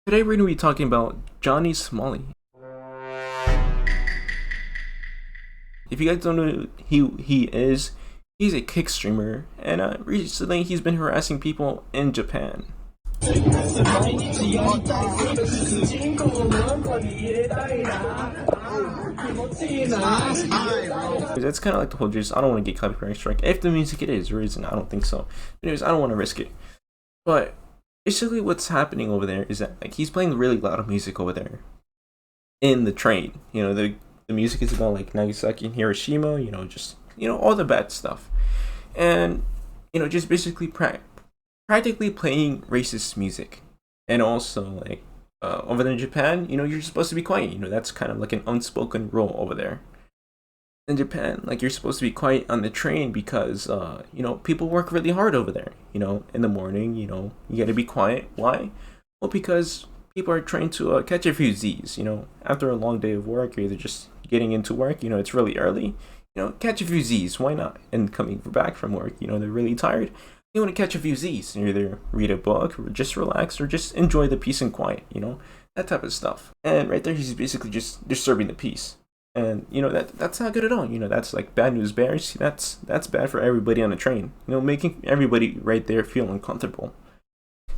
Today we're going to be talking about Johnny Somali. If you guys don't know who he is, he's a kick streamer, and recently he's been harassing people in Japan. That's kind of like the whole gist. I don't want to get copyright strike. If the music it is or isn't, I don't think so. Anyways, I don't want to risk it. But basically what's happening over there is that like he's playing really loud music over there in the train. The music is going like Nagasaki and Hiroshima, just all the bad stuff. And just basically practically playing racist music. And also like over there in Japan, you're supposed to be quiet. That's kind of like an unspoken rule over there. In Japan, like you're supposed to be quiet on the train because people work really hard over there. In the morning, you got to be quiet. Why? Well, because people are trying to catch a few Z's. After a long day of work, you're either just getting into work. It's really early. Catch a few Z's. Why not? And coming back from work, they're really tired. You want to catch a few Z's. You either read a book, or just relax, or just enjoy the peace and quiet. That type of stuff. And right there, he's basically just disturbing the peace. And that's not good at all. That's like bad news bears. That's bad for everybody on the train. Making everybody right there feel uncomfortable.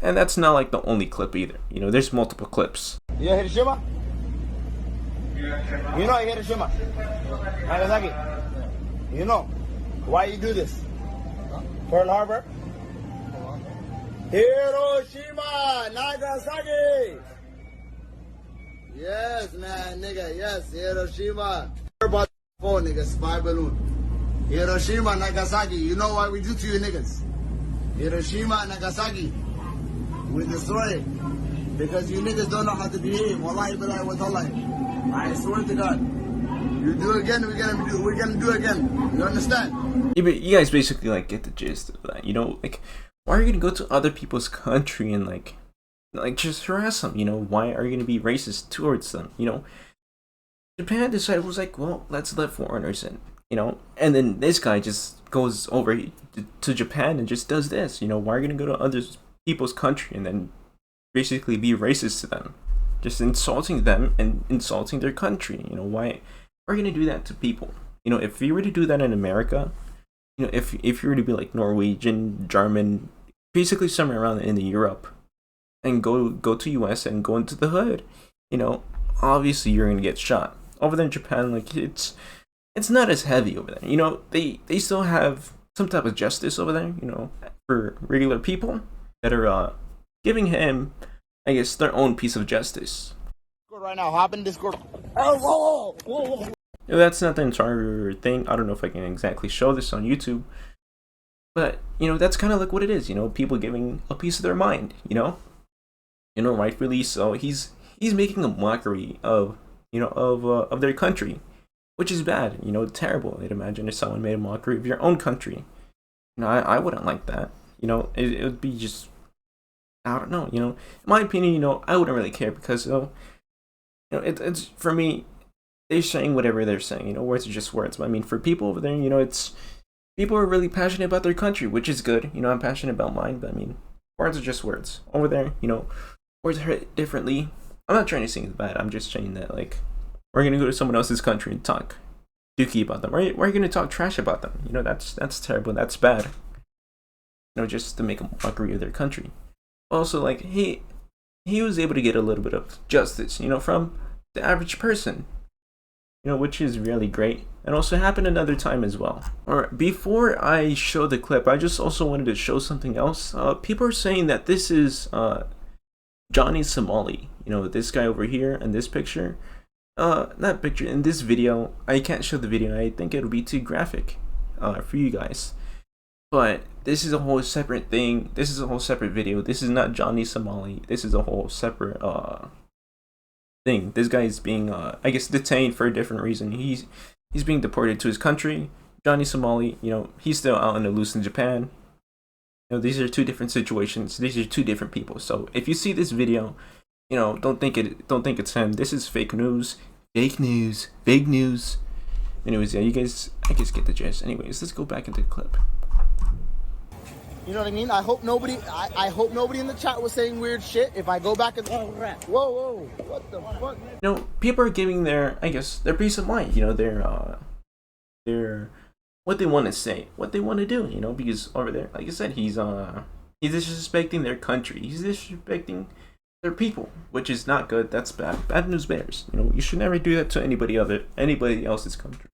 And that's not like the only clip either. There's multiple clips. Yeah, Hiroshima? Hiroshima? Nagasaki? Why you do this? Pearl Harbor? Hiroshima, Nagasaki! Yes, man, nigga, yes, Hiroshima. About the phone, nigga, spy balloon. Hiroshima, Nagasaki, you know what we do to you niggas? Hiroshima, Nagasaki, we destroy it. Because you niggas don't know how to behave. Wallahi billahi wa tallahi. I swear to God. You do again, we're gonna do again. You understand? Yeah, but you guys basically like get the gist of that. Like why are you gonna go to other people's country and like just harass them? Why are you gonna be racist towards them? Japan decided was like, well, let's let foreigners in. And then this guy just goes over to Japan and just does this. Why are you gonna go to other people's country and then basically be racist to them, just insulting them and insulting their country? Why are you gonna do that to people? If you were to do that in America, if you were to be like Norwegian, German, basically somewhere around in the Europe, and go to US and go into the hood, obviously you're gonna get shot. Over there in Japan, like it's not as heavy over there. They still have some type of justice over there, for regular people that are giving him, I guess, their own piece of justice. Right now, hop in Discord. Oh, whoa. That's not the entire thing. I don't know if I can exactly show this on YouTube, but that's kind of like what it is. People giving a piece of their mind. Rightfully so. He's making a mockery of of their country, which is bad. Terrible. I'd imagine if someone made a mockery of your own country. I wouldn't like that. It would be just, I don't know. In my opinion, I wouldn't really care because it's for me. They're saying whatever they're saying. Words are just words. But I mean, for people over there, it's people are really passionate about their country, which is good. I'm passionate about mine, but I mean, words are just words. Over there, words hurt differently. I'm not trying to say it's bad. I'm just saying that like we're gonna go to someone else's country and talk dookie about them. We're gonna talk trash about them. That's terrible. That's bad. Just to make a mockery of their country. Also, like he was able to get a little bit of justice, from the average person. Which is really great. And also happened another time as well. Alright, before I show the clip, I just also wanted to show something else. People are saying that this is Johnny Somali. This guy over here in this picture. Not picture, in this video. I can't show the video. I think it'll be too graphic for you guys. But this is a whole separate thing. This is a whole separate video. This is not Johnny Somali. This is a whole separate thing. This guy is being I guess detained for a different reason. He's being deported to his country. Johnny Somali, he's still out on the loose in Japan. These are two different situations. These are two different people. So if you see this video, don't think it's him. This is fake news. Fake news. Anyways, yeah, you guys I guess get the gist. Anyways, let's go back into the clip. You know what I mean? I hope nobody. I hope nobody in the chat was saying weird shit. If I go back and whoa, what the fuck? You know, people are giving their, I guess, their peace of mind. You know, their what they want to say, what they want to do. You know, because over there, like I said, he's disrespecting their country. He's disrespecting their people, which is not good. That's bad. Bad news bears. You know, you should never do that to anybody else's country.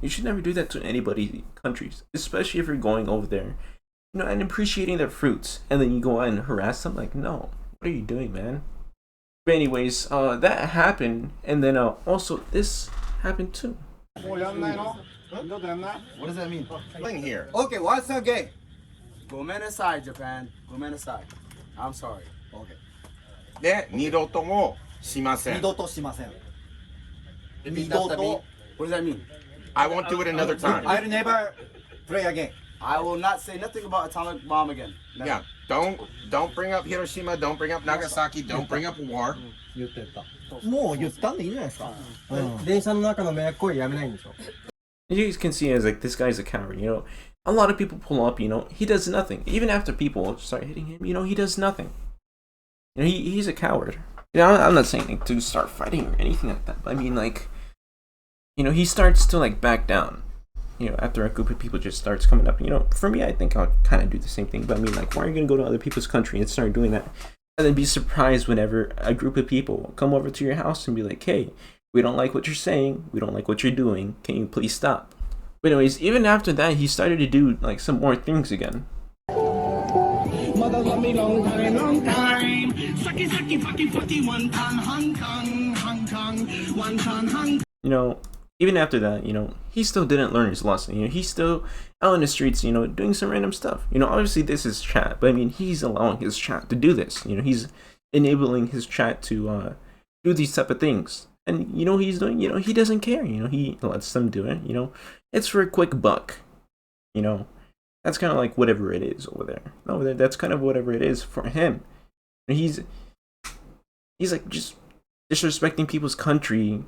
You should never do that to anybody's countries, especially if you're going over there, you know, and appreciating their fruits, and then you go out and harass them. Like, no, what are you doing, man? But anyways, that happened, and then also this happened too. What does that mean? Thing here. Okay, what's that gay? Gomenasai, Japan. Gomenasai. I'm sorry. Okay. で、二度ともしません。二度としません。二度と。What does that mean? I won't do it another time. I'll never play again. I will not say nothing about atomic bomb again. Never. Yeah, don't bring up Hiroshima, don't bring up Nagasaki, don't bring up war. 言ってた。もう言ったんでいいんじゃないですか。電車の中の迷惑行為やめないんでしょ。You guys can see as like this guy's a coward. You know, a lot of people pull up. You know, he does nothing. Even after people start hitting him, you know, he does nothing. You know, he's a coward. You know, I'm not saying like, to start fighting or anything like that. But I mean, like, you know, he starts to like back down. You know, after a group of people just starts coming up. You know, for me, I think I'll kind of do the same thing. But I mean, like, why are you gonna go to other people's country and start doing that, and then be surprised whenever a group of people come over to your house and be like, "Hey, we don't like what you're saying. We don't like what you're doing. Can you please stop?" But anyways, even after that, he started to do like some more things again. Mother love me long time. Sucky, sucky, fucky, fucky, one ton, Hong Kong, one ton, Hong. You know, even after that, you know, he still didn't learn his lesson. You know, he's still out in the streets, you know, doing some random stuff. You know, obviously this is chat, but I mean, he's allowing his chat to do this. You know, he's enabling his chat to do these type of things. And you know what he's doing? You know, he doesn't care. You know, he lets them do it. You know, it's for a quick buck. You know, that's kind of like whatever it is over there. Over there, that's kind of whatever it is for him. And he's like just disrespecting people's country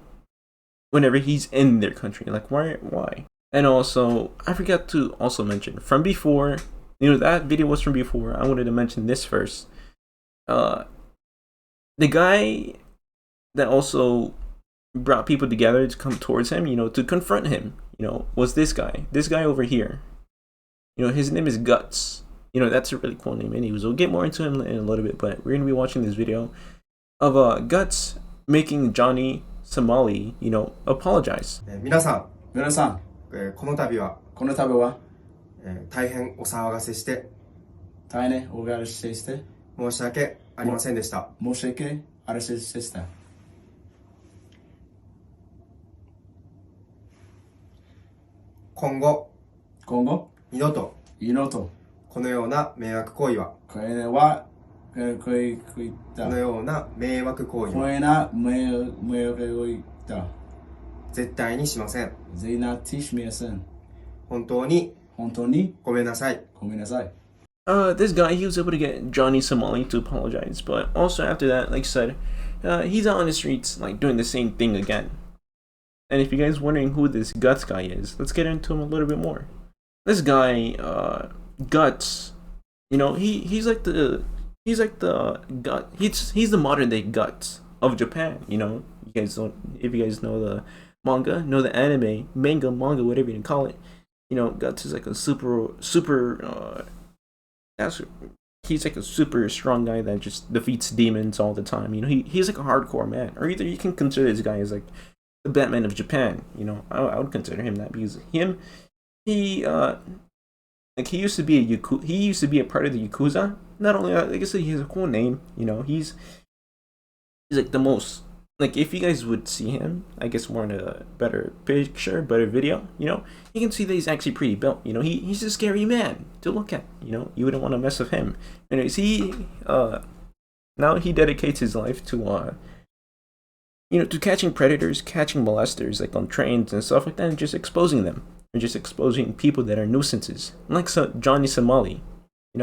whenever he's in their country. Like, why? And also, I forgot to also mention from before. You know, that video was from before. I wanted to mention this first. The guy that also brought people together to come towards him, you know, to confront him, you know, was this guy over here. You know, his name is Guts. You know, that's a really cool name. Anyways, we'll get more into him in a little bit, but we're gonna be watching this video of Guts making Johnny Somali, you know, apologize. 皆さん、この度は大変お騒がせして大変お騒がせして申し訳ありませんでした。申し訳ありませんでした。今後二度とこのような迷惑行為は絶対にしません。本当にごめんなさい。This guy, he was able to get Johnny Somali to apologize, but also after that, like I said, he's out on the streets, like doing the same thing again. And if you guys wondering who this Guts guy is, let's get into him a little bit more. This guy, Guts, you know, he's the modern day Guts of Japan. You know, if you guys know the manga, know the anime, manga, whatever you call it. You know, Guts is like a he's like a super strong guy that just defeats demons all the time. You know, he's like a hardcore man. Or either you can consider this guy as like the Batman of Japan. You know, I would consider him that, because he used to be a part of the Yakuza. Not only, like I said, he has a cool name. You know, he's like the most, like, if you guys would see him, I guess more in a better video, you know, you can see that he's actually pretty built. You know, he's a scary man to look at. You know, you wouldn't want to mess with him. Anyways, now he dedicates his life to you know, to catching predators, catching molesters, like on trains and stuff like that, and just exposing them, or just exposing people that are nuisances, like Johnny Somali. You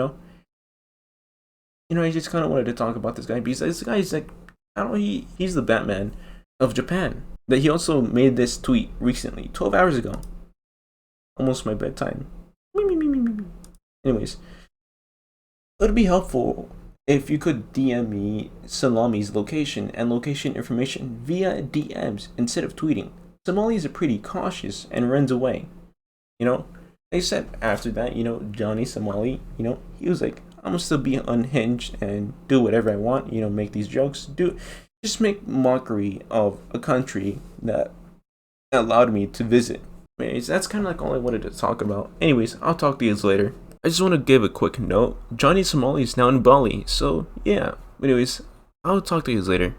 know, I just kind of wanted to talk about this guy, because this guy is like, I don't know, he's the Batman of Japan. That he also made this tweet recently, 12 hours ago, almost my bedtime. Anyways, it would be helpful if you could DM me Salami's location and location information via DMs instead of tweeting. Somali is pretty cautious and runs away. You know, except after that, Johnny Somali, he was like, I'm gonna still be unhinged and do whatever I want, make these jokes, just make mockery of a country that allowed me to visit. Anyways, that's kind of like all I wanted to talk about. Anyways, I'll talk to you guys later. I just want to give a quick note. Johnny Somali is now in Bali, so yeah. Anyways, I'll talk to you guys later.